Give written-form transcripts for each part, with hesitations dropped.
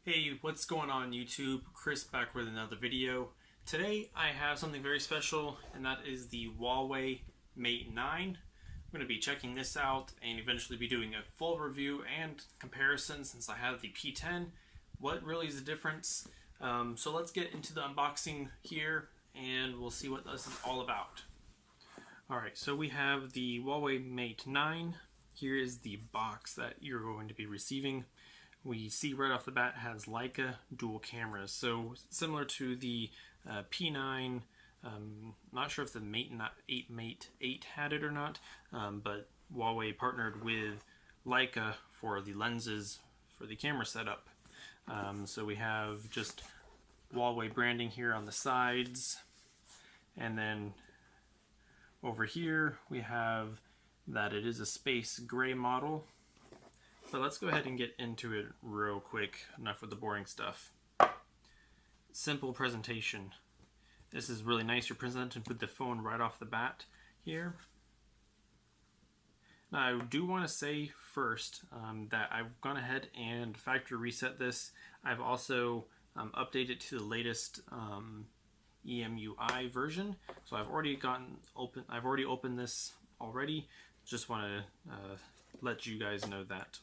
Hey, what's going on YouTube? Chris back with another video. Today I have something very special, and that is the Huawei Mate 9. I'm going to be checking this out and eventually be doing a full review and comparison since I have the P10. What really is the difference? So let's get into the unboxing here and we'll see what this is all about. Alright, so we have the Huawei Mate 9. Here is the box that you're going to be receiving. We see right off the bat it has Leica dual cameras, so similar to the P9. Not sure if the Mate 8 had it or not, but Huawei partnered with Leica for the lenses for the camera setup. So we have just Huawei branding here on the sides, and then over here we have that it is a space gray model. But let's go ahead and get into it real quick. Enough with the boring stuff. Simple presentation. This is really nice. You're presented with the phone right off the bat here. Now I do want to say first that I've gone ahead and factory reset this. I've also updated it to the latest EMUI version. So I've already opened this already. Just want to let you guys know that.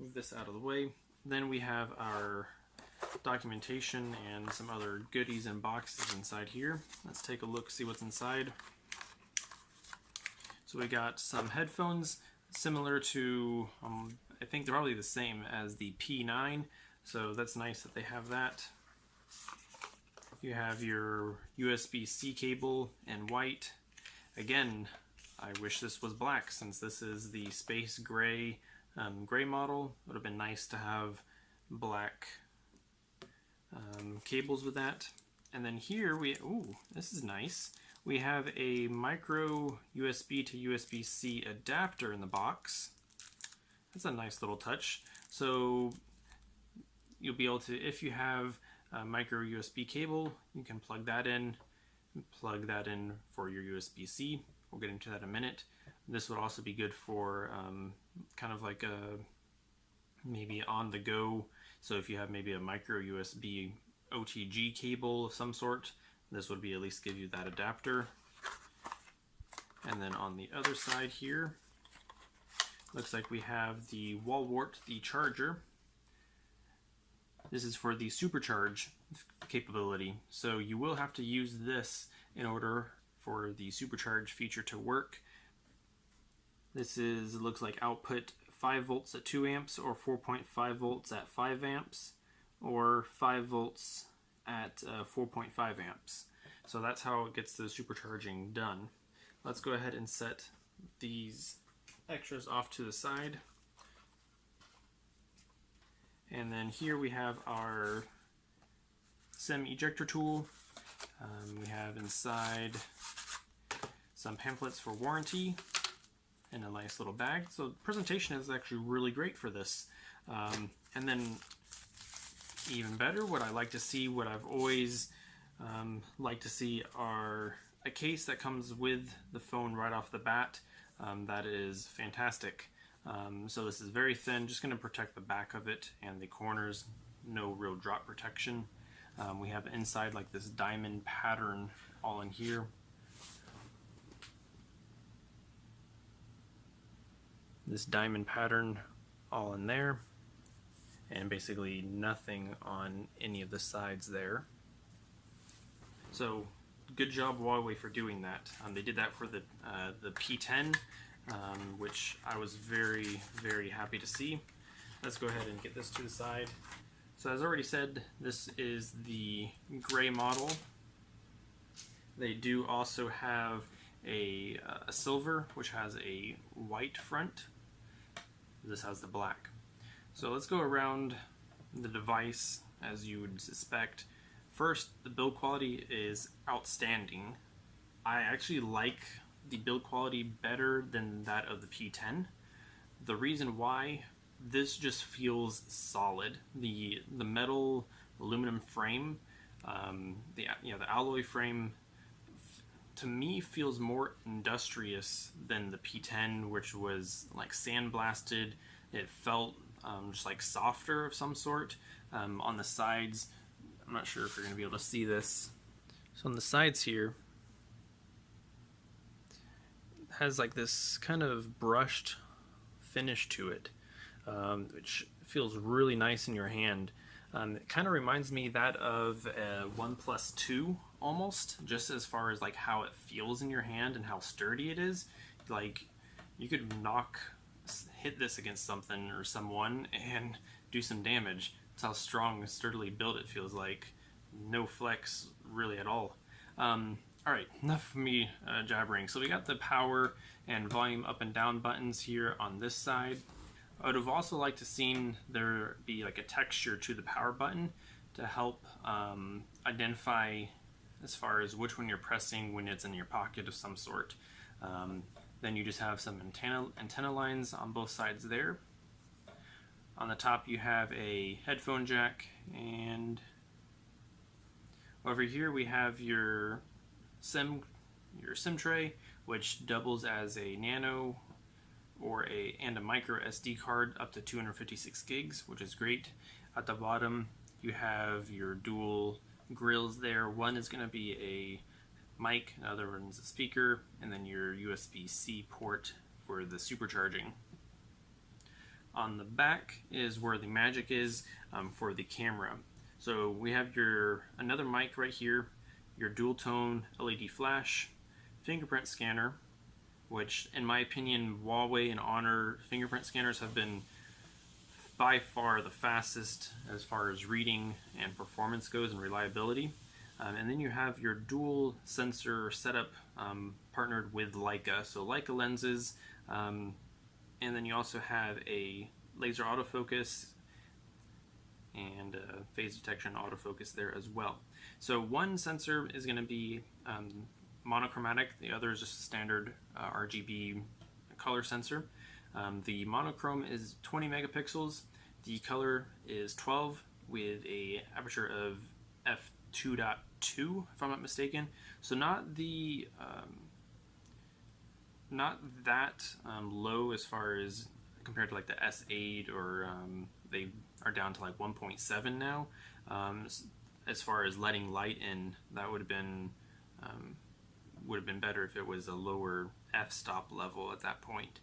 Move this out of the way. Then we have our documentation and some other goodies and boxes inside here. Let's take a look, see what's inside. So we got some headphones similar to, I think they're probably the same as the P9, so that's nice that they have that. You have your USB-C cable in white. Again, I wish this was black since this is the space gray model. It would have been nice to have black cables with that. And then here this is nice. We have a micro USB to USB-C adapter in the box. That's a nice little touch. So you'll be able to, if you have a micro USB cable, you can plug that in for your USB-C. We'll get into that in a minute. This would also be good for kind of like a maybe on the go. So if you have maybe a micro USB OTG cable of some sort, this would be at least give you that adapter. And then on the other side here, looks like we have the Wallwart, the charger. This is for the supercharge capability. So you will have to use this in order for the supercharge feature to work. This looks like output 5 volts at 2 amps or 4.5 volts at 5 amps or 5 volts at 4.5 amps. So that's how it gets the supercharging done. Let's go ahead and set these extras off to the side. And then here we have our SIM ejector tool. We have inside some pamphlets for warranty in a nice little bag. So the presentation is actually really great for this. And then even better, what I like to see, what I've always liked to see, are a case that comes with the phone right off the bat. That is fantastic. So this is very thin, just going to protect the back of it and the corners, no real drop protection. We have inside like this diamond pattern all in here. This diamond pattern all in there, and basically nothing on any of the sides there. So good job Huawei for doing that. They did that for the P10, which I was very, very happy to see. Let's go ahead and get this to the side. So as I already said, this is the gray model. They do also have a silver, which has a white front. This has the black. So let's go around the device as you would suspect. First, the build quality is outstanding. I actually like the build quality better than that of the P10. The reason why, this just feels solid. The metal aluminum frame, the alloy frame, to me feels more industrious than the P10, which was like sandblasted. It felt just like softer of some sort. On the sides, I'm not sure if you're going to be able to see this. So on the sides here, it has like this kind of brushed finish to it, which feels really nice in your hand. It kind of reminds me that of a OnePlus 2 almost, just as far as like how it feels in your hand and how sturdy it is. Like you could hit this against something or someone and do some damage. That's how strong and sturdily built it feels like. No flex really at all. Alright, enough of me jabbering. So we got the power and volume up and down buttons here on this side. I would have also liked to seen there be like a texture to the power button to help identify as far as which one you're pressing when it's in your pocket of some sort. Then you just have some antenna lines on both sides there. On the top you have a headphone jack, and over here we have your SIM tray, which doubles as a nano and a micro SD card up to 256 gigs, which is great. At the bottom you have your dual grills there. One is going to be a mic, another one's a speaker, and then your USB-C port for the supercharging. On the back is where the magic is for the camera. So we have another mic right here, your dual tone LED flash, fingerprint scanner, which in my opinion Huawei and Honor fingerprint scanners have been by far the fastest as far as reading and performance goes and reliability. And then you have your dual sensor setup partnered with Leica. So Leica lenses, and then you also have a laser autofocus and phase detection autofocus there as well. So one sensor is going to be monochromatic, the other is just a standard RGB color sensor. The monochrome is 20 megapixels, the color is 12 with a aperture of f2.2 if I'm not mistaken. So not the not that low as far as compared to like the S8 or they are down to like 1.7 now. As far as letting light in, that would have been better if it was a lower f-stop level at that point.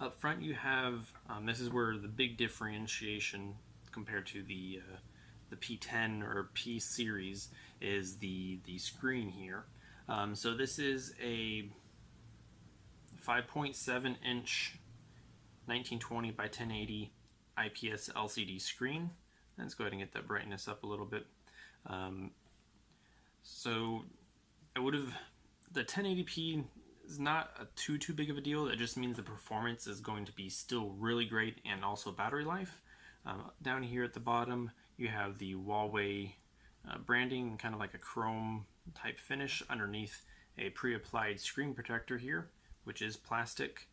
Up front you have, this is where the big differentiation compared to the P10 or P series is the screen here. So this is a 5.7 inch 1920 by 1080 IPS LCD screen. Let's go ahead and get that brightness up a little bit. So I would have, the 1080p is not too big of a deal. It just means the performance is going to be still really great, and also battery life. Down here at the bottom you have the Huawei branding, kind of like a chrome type finish underneath a pre-applied screen protector here, which is plastic.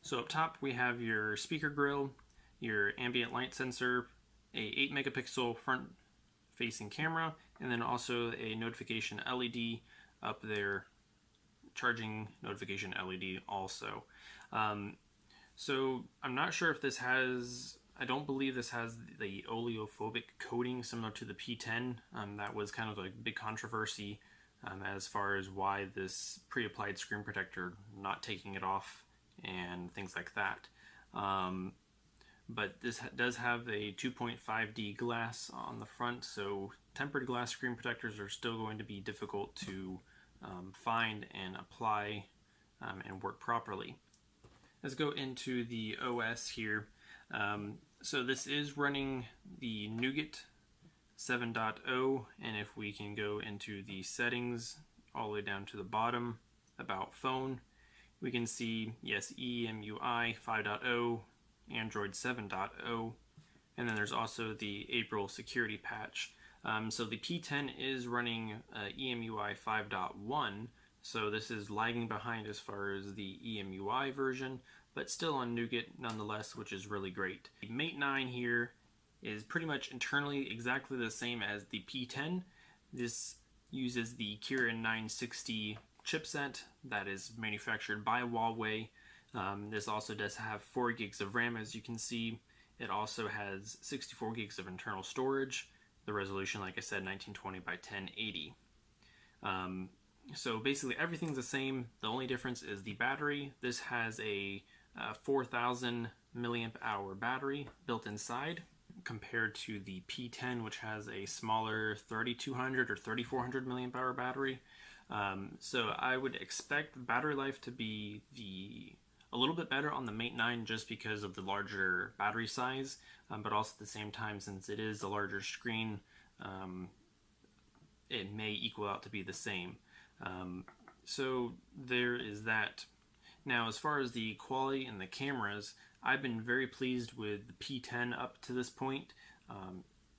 So up top we have your speaker grill, your ambient light sensor, a 8 megapixel front facing camera, and then also a notification LED up there, charging notification LED also. So I'm not sure if this has, I don't believe this has the oleophobic coating similar to the P10. That was kind of a big controversy as far as why this pre-applied screen protector, not taking it off and things like that. But this does have a 2.5D glass on the front, so tempered glass screen protectors are still going to be difficult to find and apply and work properly. Let's go into the OS here. So this is running the Nougat 7.0, and if we can go into the settings all the way down to the bottom, about phone, we can see, yes, EMUI 5.0, Android 7.0, and then there's also the April security patch. So the P10 is running EMUI 5.1, so this is lagging behind as far as the EMUI version, but still on Nougat nonetheless, which is really great. The Mate 9 here is pretty much internally exactly the same as the P10. This uses the Kirin 960 chipset that is manufactured by Huawei. This also does have 4 gigs of RAM, as you can see. It also has 64 gigs of internal storage. The resolution, like I said, 1920 by 1080. So basically everything's the same. The only difference is the battery. This has a 4,000 milliamp hour battery built inside, compared to the P10, which has a smaller 3,200 or 3,400 milliamp hour battery. So I would expect the battery life to be a little bit better on the Mate 9 just because of the larger battery size, but also at the same time, since it is a larger screen, it may equal out to be the same. So there is that. Now, as far as the quality and the cameras, I've been very pleased with the P10 up to this point.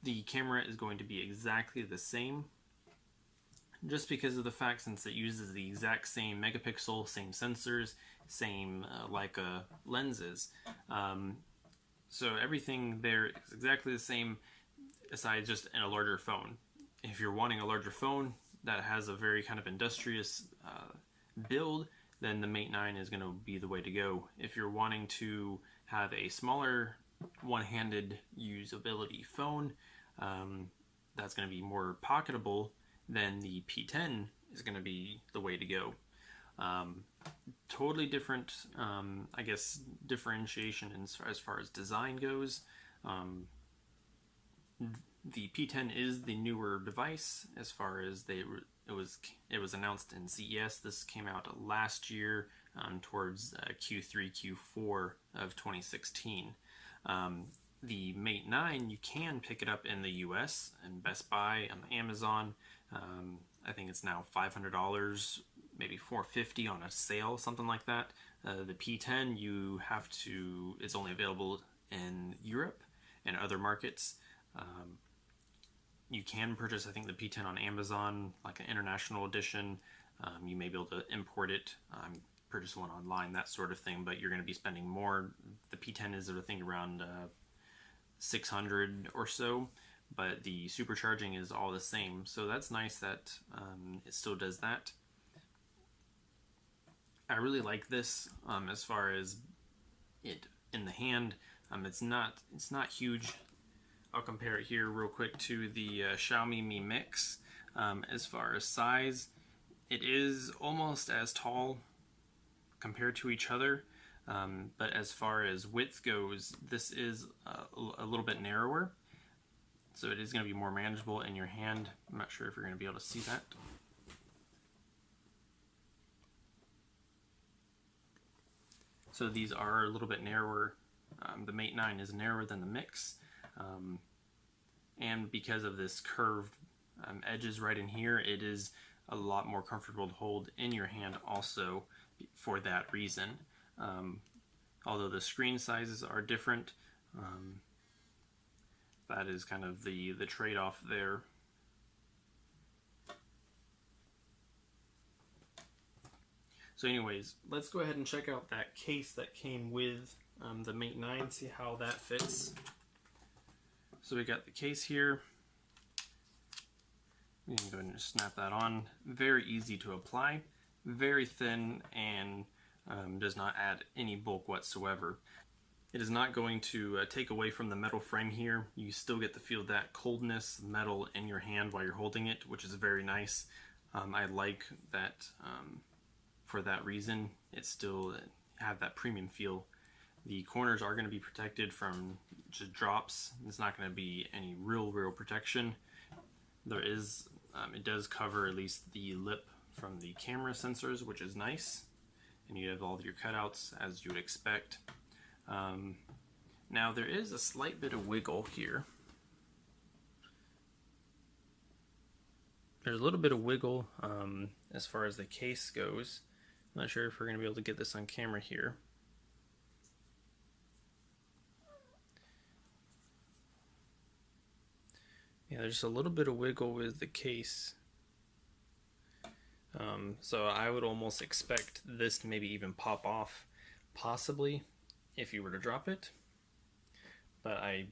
The camera is going to be exactly the same, just because of the fact since it uses the exact same megapixel, same sensors, same Leica lenses. So everything there is exactly the same, aside just in a larger phone. If you're wanting a larger phone that has a very kind of industrious build, then the Mate 9 is going to be the way to go. If you're wanting to have a smaller one-handed usability phone that's going to be more pocketable, then the P10 is going to be the way to go. Totally different, I guess, differentiation as far as design goes. The P10 is the newer device as far as it was announced in CES. This came out last year, towards Q3, Q4 of 2016. The Mate 9, you can pick it up in the US and Best Buy, on Amazon. I think it's now $500, maybe $450 on a sale, something like that. The P10, it's only available in Europe and other markets. You can purchase, I think, the P10 on Amazon, like an international edition. You may be able to import it, purchase one online, that sort of thing, but you're going to be spending more. The P10 is, I think, around $600 or so, but the supercharging is all the same. So that's nice that it still does that. I really like this as far as it in the hand. It's not huge. I'll compare it here real quick to the Xiaomi Mi Mix. As far as size, it is almost as tall compared to each other, but as far as width goes, this is a little bit narrower, so it is going to be more manageable in your hand. I'm not sure if you're going to be able to see that. So these are a little bit narrower. The Mate 9 is narrower than the Mix. And because of this curved edges right in here, it is a lot more comfortable to hold in your hand also for that reason. Although the screen sizes are different, that is kind of the trade-off there. So anyways, let's go ahead and check out that case that came with the Mate 9, see how that fits. So we got the case here. You can go ahead and just snap that on. Very easy to apply, very thin, and does not add any bulk whatsoever. It is not going to take away from the metal frame here. You still get to feel that coldness, metal in your hand while you're holding it, which is very nice. I like that for that reason. It still have that premium feel. The corners are going to be protected from just drops. It's not going to be any real protection. There is, it does cover at least the lip from the camera sensors, which is nice. And you have all of your cutouts as you would expect. Now there is a slight bit of wiggle here. There's a little bit of wiggle as far as the case goes. I'm not sure if we're going to be able to get this on camera here. Yeah, there's a little bit of wiggle with the case. So I would almost expect this to maybe even pop off, possibly, if you were to drop it. But I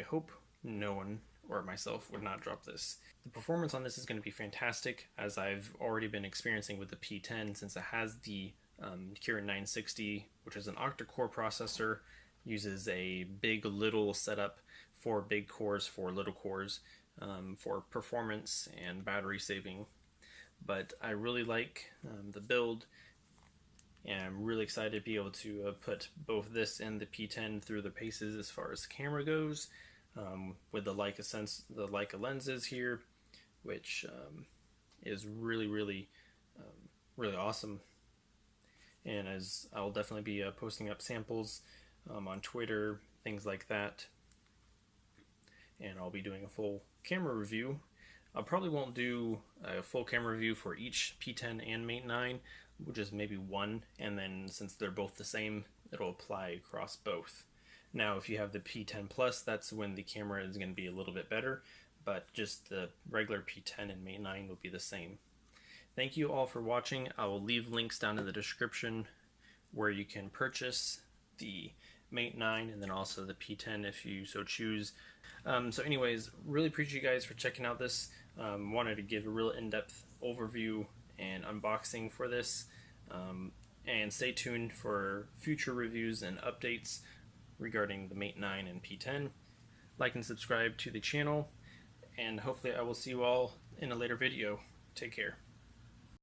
hope no one or myself would not drop this. The performance on this is going to be fantastic, as I've already been experiencing with the P10, since it has the Kirin 960, which is an octa-core processor, uses a big little setup for big cores for little cores for performance and battery saving. But I really like the build, and I'm really excited to be able to put both this and the P10 through the paces as far as camera goes, with the Leica lenses here, which is really awesome. And as I'll definitely be posting up samples on Twitter, things like that, and I'll be doing a full camera review. I probably won't do a full camera review for each P10 and Mate 9, just maybe one, and then since they're both the same, it'll apply across both. Now, if you have the P10 Plus, that's when the camera is going to be a little bit better, but just the regular P10 and Mate 9 will be the same. Thank you all for watching. I will leave links down in the description where you can purchase the Mate 9 and then also the P10 if you so choose. So anyways, really appreciate you guys for checking out this. Wanted to give a real in-depth overview and unboxing for this. And stay tuned for future reviews and updates regarding the Mate 9 and P10. Like and subscribe to the channel, and hopefully I will see you all in a later video. Take care.